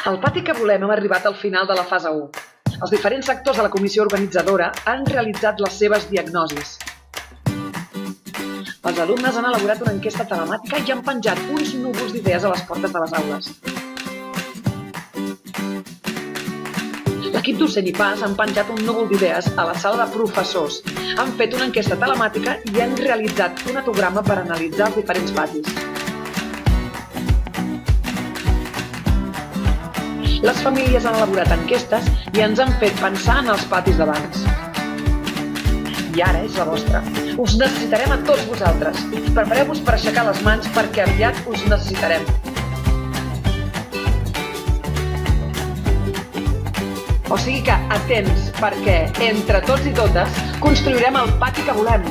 Al pati que volem hem arribat al final de la fase 1. Els diferents sectors de la comissió organitzadora han realitzat les seves diagnosis. Els alumnes han elaborat una enquesta telemàtica i han penjat uns núvols d'idees a les portes de les aules. L'equip docent i PAS han penjat un núvol d'idees a la sala de professors. Han fet una enquesta telemàtica i han realitzat un etograma per analitzar els diferents patis. Les famílies han elaborat enquestes i ens han fet pensar en els patis d'abans. I ara és la vostra. Us necessitarem a tots vosaltres. Prepareu-vos per aixecar les mans perquè aviat us necessitarem. O sigui que atents, perquè entre tots i totes construirem el pati que volem.